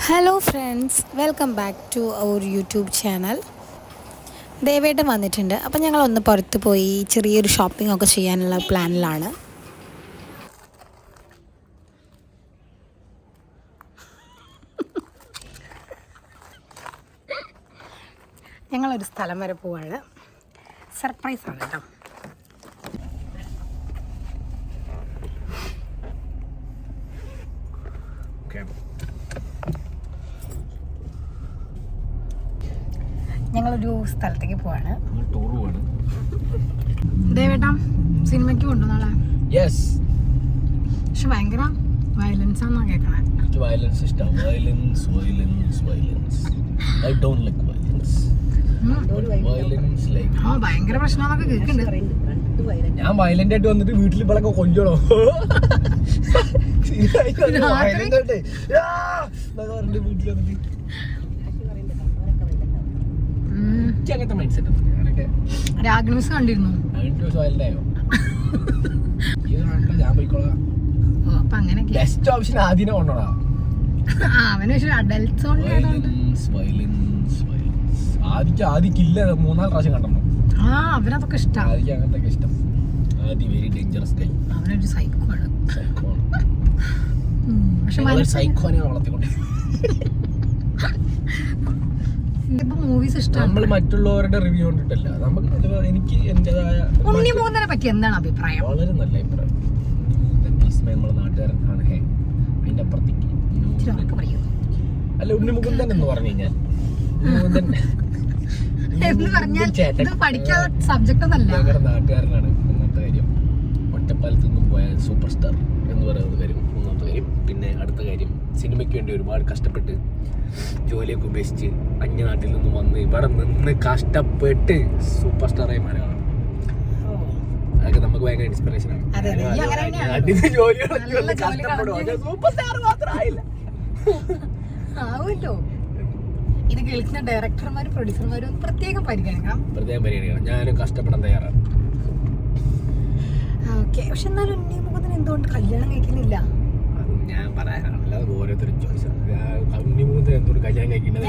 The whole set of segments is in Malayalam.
Hello friends, welcome back to our YouTube channel. ദേവേട്ടൻ വന്നിട്ടുണ്ട്. അപ്പം ഞങ്ങളൊന്ന് പുറത്ത് പോയി ചെറിയൊരു ഷോപ്പിംഗ് ഒക്കെ ചെയ്യാനുള്ള പ്ലാനിലാണ്. ഞങ്ങളൊരു സ്ഥലം വരെ പോവാണ്. സർപ്രൈസാണ് കേട്ടോ. ഞങ്ങളൊരു സ്ഥലത്തേക്ക് പോവാണ്. ദേവേട്ടാ സിനിമയ്ക്ക് കൊണ്ടു നാളെ. പക്ഷെ ഭയങ്കര വയലൻസ് ആണെന്നാ കേൾക്കണേ. വയലൻസ് ഇഷ്ടം. Violence. I don't like violence. Violence like. ഭയങ്കര പ്രശ്നമൊക്കെ കേൾക്കുന്നുണ്ട്. ഞാൻ വയലന്റ് ആയിട്ട് വന്നിട്ട് വീട്ടിൽ ഇപ്പോഴൊക്കെ കൊല്ലണോ? അങ്ങനത്തെ മൈൻഡ് സെറ്റ് രാഗ്നൂസ് കണ്ടിരുന്നു. ഞാൻ പോയിക്കോളാം. അപ്പൊ അങ്ങനെ ബെസ്റ്റ് ഓപ്ഷൻ ആദ്യം കൊണ്ടോടാ. അവന് അഡൽട്സ് ഓൺലി ആദിക്കില്ല 3-4 പ്രാവശ്യം കണ്ടോ. അവനതൊക്കെ ഇഷ്ടം. ആദിക്ക് അങ്ങനത്തെ ഇഷ്ടം. ആദി വെരി ഡേഞ്ചറസ് ഗൈ. അവനൊരു സൈക്കോ ആണ്. സൈക്കോനെ വളർത്തിക്കൊണ്ട് മൂവീസ് ഇഷ്ടം. നമ്മൾ മറ്റുള്ളവരുടെ റിവ്യൂ കണ്ടിട്ടല്ല, നമുക്ക് എനിക്ക് എന്റേതായ ഉണ്ണിമൂന്നനെ പറ്റി എന്താണ് അഭിപ്രായം? വളരെ നല്ല അഭിപ്രായം. നമ്മുടെ നാട്ടുകാരൻ ആണ്. അതിന്റെ അപ്പുറത്തേക്ക് അല്ല, ഉണ്ണിമുകുന്ദൻ എന്ന് പറഞ്ഞു കഴിഞ്ഞാൽ ഞങ്ങളുടെ നാട്ടുകാരനാണ്. ഒന്നാമത്തെ കാര്യം. ഒറ്റപ്പാലത്ത് നിന്നും പോയ സൂപ്പർ സ്റ്റാർ എന്ന് പറയുന്ന കാര്യം ഒന്നാമത്തെ കാര്യം. പിന്നെ അടുത്ത കാര്യം, സിനിമയ്ക്ക് വേണ്ടി ഒരുപാട് കഷ്ടപ്പെട്ട് ജോലിയൊക്കെ ഉപേക്ഷിച്ച് അന്യനാട്ടിൽ നിന്നും വന്ന് ഇവിടെ നിന്ന് കഷ്ടപ്പെട്ട് സൂപ്പർ സ്റ്റാറായി മാറുകയാണ്. അതൊക്കെ നമുക്ക് ഭയങ്കര ഇൻസ്പിറേഷൻ ആണ്. സൂപ്പർ സ്റ്റാർ മാത്രമായില്ല. ഇത് കേൾക്കുന്ന ഡയറക്ടർമാരും പ്രൊഡ്യൂസർമാരും പ്രത്യേകം പരിഗണിക്കണം. ഞാനും കഷ്ടപ്പെടാൻ തയ്യാറാണ്. പക്ഷെ എന്നാലും ഉണ്ണിമുഖത്തിന് എന്തുകൊണ്ട് കല്യാണം കഴിക്കുന്നില്ല? ഞാൻ പറയാനല്ല, ഓരോരുത്തരും ചോയ്സാണ്. ഉണ്ണിമുഖത്തിന് എന്തുകൊണ്ട് കല്യാണം കഴിക്കുന്നത്?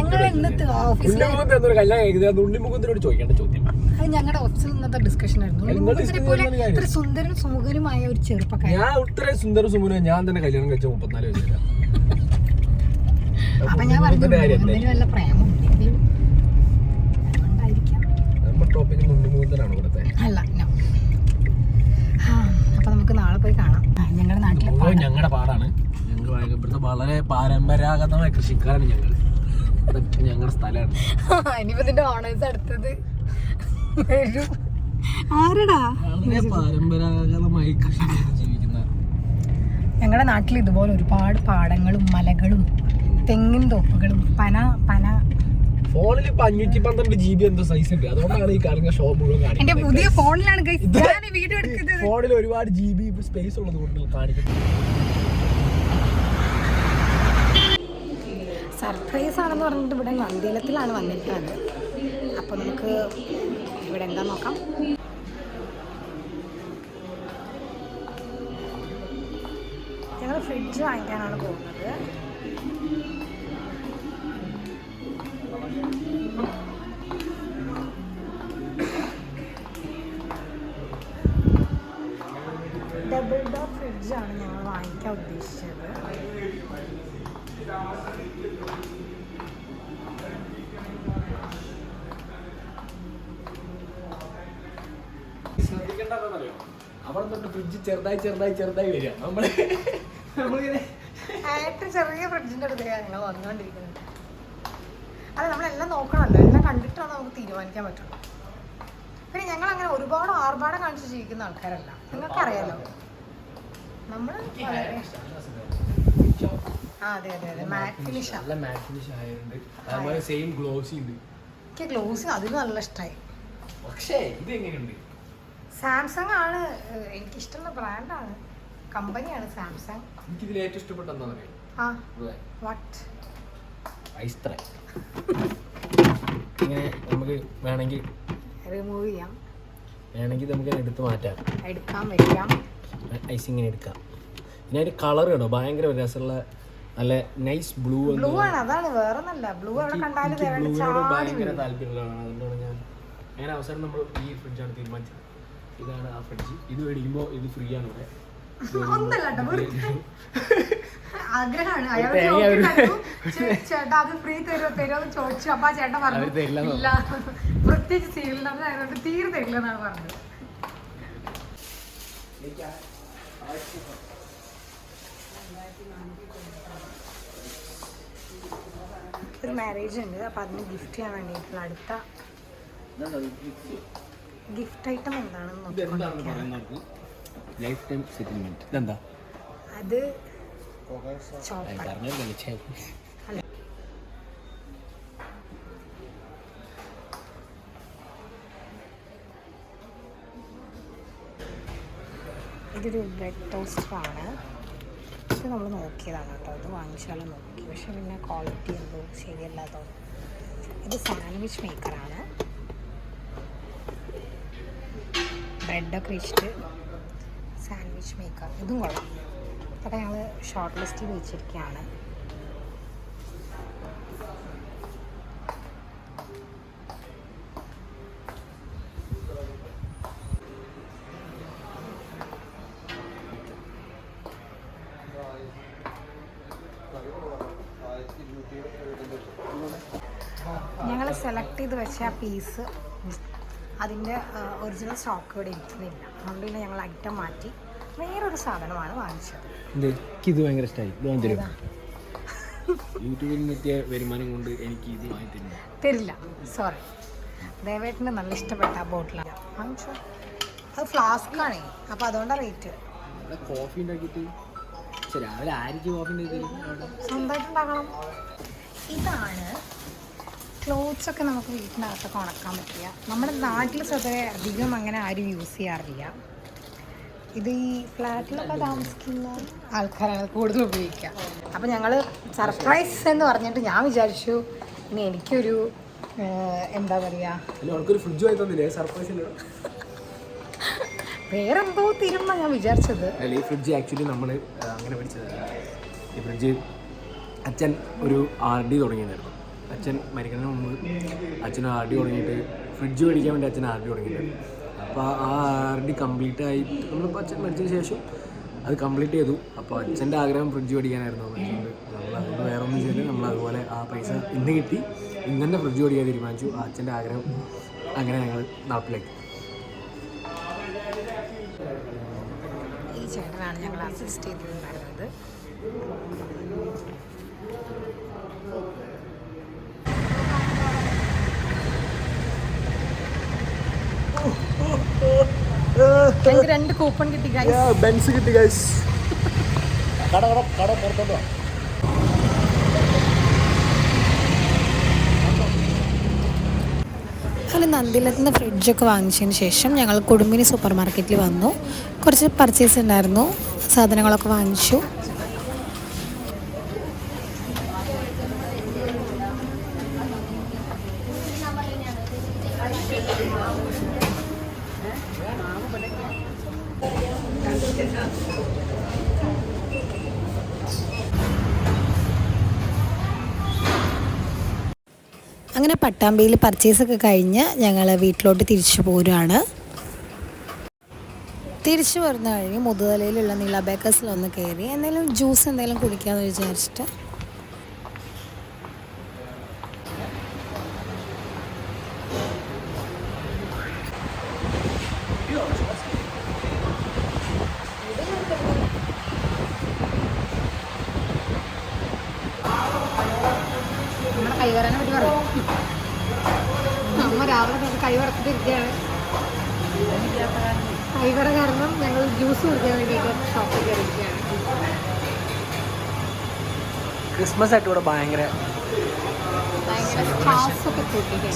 കല്യാണം കഴിക്കുന്നത് ഉണ്ണിമുഖത്തിനോട് ചോദിക്കേണ്ട ചോദ്യം. അത് ഞങ്ങളുടെ ഓഫീസിൽ ഇന്നത്തെ ഡിസ്കഷൻ ആയിരുന്നു. ഇത്ര സുന്ദരനും സുമുഖനുമായ ഒരു ചെറുപ്പക്കാരൻ. ഞാൻ ഇത്രയും സുന്ദര സുമുഖനും ഞാൻ തന്നെ കല്യാണം കഴിച്ച 34 വയസ്സിലാണ്. അപ്പൊ ഞാൻ പറഞ്ഞു വല്ല പ്രേമം അല്ല. അപ്പൊ നമുക്ക് നാളെ പോയി കാണാം. ഞങ്ങളുടെ നാട്ടിലെ ഞങ്ങളുടെ പാടാണ്. ഞങ്ങൾ ഇവിടുത്തെ വളരെ പരമ്പരാഗതമായ കൃഷിക്കാരാണ് ഞങ്ങൾ. ഇതൊക്കെ ഞങ്ങളുടെ സ്ഥലമാണ്. ഇനിയിപ്പോ ഇതിന്റെ ഓണേഴ്സ് അടുത്തത് ആരടാ? പരമ്പരാഗതമായി കൃഷി ജീവിക്കുന്ന ഞങ്ങളുടെ നാട്ടിൽ ഇതുപോലെ ഒരുപാട് പാടങ്ങളും മലകളും തെങ്ങിൻ തോപ്പുകളും പന ഫോണിൽ 512 GB എന്തോ സൈസ് ഉണ്ട്. അതുകൊണ്ടാണ് ഈ കാര്യങ്ങൾ ഷോ മുഴുവൻ കാണിക്കുന്നത്. എന്റെ പുതിയ ഫോണിലാണ് വീഡിയോ എടുക്കുന്നത്. ഫോണിൽ ഒരുപാട് GB സ്പേസ് ഉള്ളത് കൊണ്ട് കാണിക്കുന്നത്. സർപ്രൈസ് ആണെന്ന് പറഞ്ഞിട്ട് ഇവിടെ നന്ദിലത്തിലാണ് വന്നിരിക്കുന്നത്. അപ്പൊ നമുക്ക് ഇവിടെ എന്താ നോക്കാം. ഞങ്ങൾ ഫ്രിഡ്ജ് വാങ്ങിക്കാനാണ് പോകുന്നത്. ഡബിൾ ഡോർ ഫ്രിഡ്ജാണ് ഞങ്ങൾ വാങ്ങിക്കാൻ ഉദ്ദേശിച്ചത്. ശ്രദ്ധിക്കേണ്ടതെന്നറിയോ, അവിടെ തൊട്ട് ഫ്രിഡ്ജ് ചെറുതായി വരിക. നമ്മളിങ്ങനെ ചെറിയ ഫ്രിഡ്ജിന്റെ അടുത്തേക്കാണ് ഞങ്ങൾ വന്നുകൊണ്ടിരിക്കുന്നത്. അത് നമ്മളെല്ലാം നോക്കണമല്ലോ, എല്ലാം കണ്ടിട്ടാണ് നമുക്ക് തീരുമാനിക്കാൻ പറ്റുള്ളൂ. പിന്നെ ഞങ്ങൾ അങ്ങനെ ഒരുപാട് ആർഭാടം കാണിച്ച് ജീവിക്കുന്ന ആൾക്കാരല്ല, നിങ്ങൾക്കറിയാലോ. നമ്മൾ അതെ മാറ്റ് ഫിനിഷ് എനിക്ക് ഗ്ലോസി അതിന് നല്ല ഇഷ്ടമായി. പക്ഷേ ഇത് എങ്ങനെയുണ്ട്? സാംസങ് ആണ് എനിക്കിഷ്ടമുള്ള ബ്രാൻഡാണ്, കമ്പനിയാണ് സാംസങ്. എനിക്കിതിൽ ഏറ്റവും ഇഷ്ടപ്പെട്ട എന്താണെന്നറിയോ? ഇങ്ങനെ നമുക്ക് വേണമെങ്കിൽ റിമൂവ് ചെയ്യാം, വേണമെങ്കിൽ നമുക്ക് എടുത്ത് മാറ്റാം, എടുക്കാം, വെക്കാം, ഐസിങ്ങനെ എടുക്കാം. പിന്നെ അതിൻ്റെ കളർ കണ്ടോ, ഭയങ്കര രസമുള്ള നല്ല നൈസ് ബ്ലൂ ബ്ലൂ ആണ്, അതാണ് വേറെ നല്ല ബ്ലൂ അവിടെ കണ്ടാലും ഭയങ്കര താല്പര്യമുള്ളതാണ്. അതുകൊണ്ടാണ് ഞാൻ അങ്ങനെ അവസാനം നമ്മൾ ഈ ഫ്രിഡ്ജാണ് തീരുമാനിച്ചത്. ഇതാണ് ആ ഫ്രിഡ്ജ്. ഇത് മേടിക്കുമ്പോൾ ഇത് ഫ്രീ ആണ് ഇവിടെ. ആഗ്രഹമാണ് ചേട്ടാ അത് ഫ്രീ തരുമോ ചോദിച്ചു. അപ്പൊ ആ ചേട്ടൻ പറഞ്ഞു ഇല്ല, പ്രത്യേകിച്ച് സീലിനകത്തായതുകൊണ്ട് തീരെ തരില്ല എന്നാണ് പറഞ്ഞത്. ഒരു മാരേജ് ഉണ്ട്, അപ്പൊ അതിന് ഗിഫ്റ്റ് ചെയ്യാൻ വേണ്ടിയിട്ടുള്ള അടുത്ത ഗിഫ്റ്റ് ഐറ്റം എന്താണെന്ന് നോക്കാം. Life time settlement. ഇതെന്താ? അത് ചോപ്പർ. ഇതൊരു ബ്രെഡ് ടോസ്റ്റർ ആണ്. ഇത് നമ്മൾ നോക്കിയതാണ് കേട്ടോ, ഇത് വാങ്ങിച്ചാലും നോക്കി, പക്ഷെ പിന്നെ ക്വാളിറ്റി എന്തോ ശരിയല്ലാത്തോ. ഇത് സാൻഡ്വിച്ച് മേക്കറാണ്. ബ്രെഡൊക്കെ വെച്ചിട്ട് സാൻഡ്വിച്ച് മേക്കർ, ഇതും കൊള്ളാം. അതൊക്കെ ഞങ്ങൾ ഷോർട്ട് ലിസ്റ്റിൽ വെച്ചിരിക്കുകയാണ്. ഞങ്ങൾ സെലക്ട് ചെയ്ത് വെച്ച ആ പീസ് അതിൻ്റെ ഒറിജിനൽ സ്റ്റോക്ക് ഇവിടെ ഇരിക്കുന്നില്ല. അതുകൊണ്ട് പിന്നെ ഞങ്ങൾ ഐറ്റം മാറ്റി വേറൊരു സാധനമാണ് വാങ്ങിച്ചത്. ഇത് ഭയങ്കര ഇഷ്ടമായി. യൂട്യൂബിൽ നിന്നെത്തിയ വരുമാനം കൊണ്ട് എനിക്ക് ഇത് വാങ്ങി തരില്ല, സോറി. ദയവായിട്ടിന് നല്ല ഇഷ്ടപ്പെട്ട ആ ബോട്ടിലാണ് വാങ്ങിച്ചോ. അത് ഫ്ലാസ്കാണേ, അപ്പോൾ അതുകൊണ്ടാണ് റേറ്റ്. കോഫി ഉണ്ടാക്കിയിട്ട് രാവിലെ ആയിരിക്കും കോഫി സ്വന്തമായിട്ട് ഉണ്ടാക്കണം. ഇതാണ് ക്ലോത്ത്സ് ഒക്കെ നമുക്ക് വീട്ടിനകത്തൊക്കെ ഉണക്കാൻ പറ്റിയ. നമ്മുടെ നാട്ടിൽ സ്വതവേ അധികം അങ്ങനെ ആരും യൂസ് ചെയ്യാറില്ല. ഇത് ഈ ഫ്ലാറ്റിലൊക്കെ താമസിക്കുന്ന ആൾക്കാരാണ് കൂടുതൽ ഉപയോഗിക്കുക. അപ്പോൾ ഞങ്ങൾ സർപ്രൈസ് എന്ന് പറഞ്ഞിട്ട് ഞാൻ വിചാരിച്ചു ഇനി എനിക്കൊരു എന്താ പറയുക, ഫ്രിഡ്ജ് വാങ്ങി തന്നില്ലേ സർപ്രൈസ്? വേറെന്തോ തീരുമാനം ഞാൻ വിചാരിച്ചത്. ഈ ഫ്രിഡ്ജ് ആക്ച്വലി നമ്മൾ അങ്ങനെ മേടിച്ചതാണ്. ഈ ഫ്രിഡ്ജ് അച്ഛൻ ഒരു RD തുടങ്ങിയതായിരുന്നു. അച്ഛൻ മരിക്കുന്നതിന് മുമ്പ് അച്ഛൻ RD തുടങ്ങിയിട്ട് ഫ്രിഡ്ജ് മേടിക്കാൻ വേണ്ടി അച്ഛൻ RD തുടങ്ങിയിട്ടുണ്ടായിരുന്നു. അപ്പോൾ ആ RD കംപ്ലീറ്റ് ആയി നമ്മളിപ്പോൾ അച്ഛൻ മരിച്ചതിന് ശേഷം അത് കംപ്ലീറ്റ് ചെയ്തു. അപ്പോൾ അച്ഛൻ്റെ ആഗ്രഹം ഫ്രിഡ്ജ് മേടിക്കാനായിരുന്നു. അതുകൊണ്ട് നമ്മൾ അതുകൊണ്ട് വേറെ ഒന്നും ചെയ്ത് നമ്മൾ അതുപോലെ ആ പൈസ ഇന്ന് കിട്ടി ഇന്നെ ഫ്രിഡ്ജ് മേടിക്കാൻ തീരുമാനിച്ചു. ആ അച്ഛൻ്റെ ആഗ്രഹം അങ്ങനെ ഞങ്ങൾ നടപ്പിലാക്കി. ഈ ചേട്ടനാണ് ഞങ്ങൾ അസിസ്റ്റ് ചെയ്തിട്ടുണ്ടായിരുന്നത്. എനിക്ക് 2 കൂപ്പൺ കിട്ടി ഗൈസ്. ബെൻസ് കിട്ടി ഗൈസ്. കട പുറത്തോട്ടോ. അങ്ങനെ നന്ദിലത്ത് നിന്ന് ഫ്രിഡ്ജൊക്കെ വാങ്ങിച്ചതിന് ശേഷം ഞങ്ങൾ കുടുംബിനി സൂപ്പർ മാർക്കറ്റിൽ വന്നു. കുറച്ച് പർച്ചേസ് ഉണ്ടായിരുന്നു, സാധനങ്ങളൊക്കെ വാങ്ങിച്ചു. അങ്ങനെ പട്ടാമ്പിയിൽ പർച്ചേസൊക്കെ കഴിഞ്ഞ് ഞങ്ങൾ വീട്ടിലോട്ട് തിരിച്ചു പോരുകയാണ്. തിരിച്ചു വരുന്ന കഴിഞ്ഞ് മുതുതലയിലുള്ള നീല ബേക്കേഴ്സിലൊന്ന് കയറി എന്തെങ്കിലും ജ്യൂസ് എന്തെങ്കിലും കുടിക്കാമെന്ന് വിചാരിച്ചിട്ട് നമ്മുടെ കൈവരനെ പറ്റി പറയും. അമ്മ രാവിലെ കൈ വറത്തിട്ടിരിക്കുകയാണ്. കൈവറ കാരണം ഞങ്ങൾ ജ്യൂസ് കുടിക്കാൻ വേണ്ടിയിട്ട് ഷോപ്പിൽ കയറിയിരിക്കുകയാണ്. ക്രിസ്മസ് ആയിട്ട് ഇവിടെ ഭയങ്കര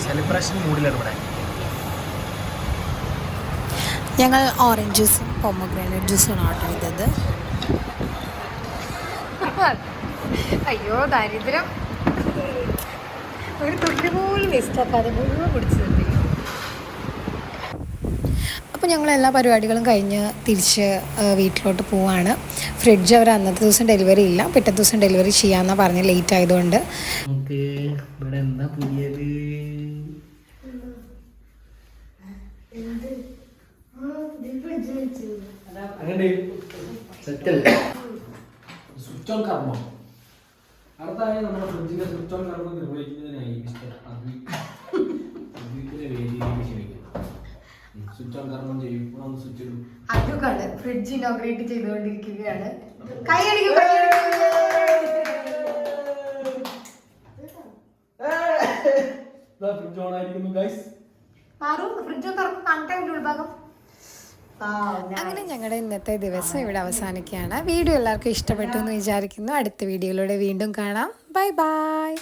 സെലിബ്രേഷൻ മൂഡിലാണ് ഇവിടെ. ഞങ്ങൾ ഓറഞ്ച് ജ്യൂസും പൊമഗ്രാനൈറ്റ് ജ്യൂസുമാണ് ഓർഡർ ചെയ്തത്. അയ്യോ ദരിദ്രം, ഒരു തുള്ളി പോലും വേസ്റ്റ് ആക്കാതെ മുഴുവൻ കുടിച്ചു തരുന്നു. അപ്പോൾ അപ്പോൾ ഞങ്ങൾ എല്ലാ പരിപാടികളും കഴിഞ്ഞ് തിരിച്ച് വീട്ടിലോട്ട് പോവാണ്. ഫ്രിഡ്ജ് അവർ അന്നത്തെ ദിവസം ഡെലിവറി ഇല്ല, പിറ്റത്തെ ദിവസം ഡെലിവറി ചെയ്യാമെന്നാണ് പറഞ്ഞ് ലേറ്റ് ആയതുകൊണ്ട്. ഇവിടെ എന്താ പുതിയത്? അങ്ങനെ സെറ്റല്ലേ സ്വിച്ച് ഓൺ കർമ്മം. അടുത്തായി നമ്മുടെ ഫ്രിഡ്ജിന്റെ സ്വിച്ച് ഓൺ കർമ്മം നിർവഹിക്കുന്നതിനായി മിസ്റ്റർ അദ്വൈതിന്റെ വേദിയിലേക്ക് ക്ഷണിക്കുന്നു. സ്വിച്ച് ഓൺ കർമ്മം ചെയ്യും. ഒന്ന് സ്വിച്ച് ഇടും. അതുകാണ് ഫ്രിഡ്ജ് ഇനോഗ്രേറ്റ് ചെയ്തുകൊണ്ടിരിക്കുകയാണ്. ഫ്രിഡ്ജ് ഓൺ ആയിരിക്കുന്നു ഗൈസ്. ഫ്രിഡ്ജ് തുറന്ന് കാണട്ടെ ഉൾഭാഗം. അങ്ങനെ ഞങ്ങളുടെ ഇന്നത്തെ ദിവസം ഇവിടെ അവസാനിക്കുകയാണ്. വീഡിയോ എല്ലാവർക്കും ഇഷ്ടപ്പെട്ടു എന്ന് വിചാരിക്കുന്നു. അടുത്ത വീഡിയോയിലൂടെ വീണ്ടും കാണാം. Bye bye.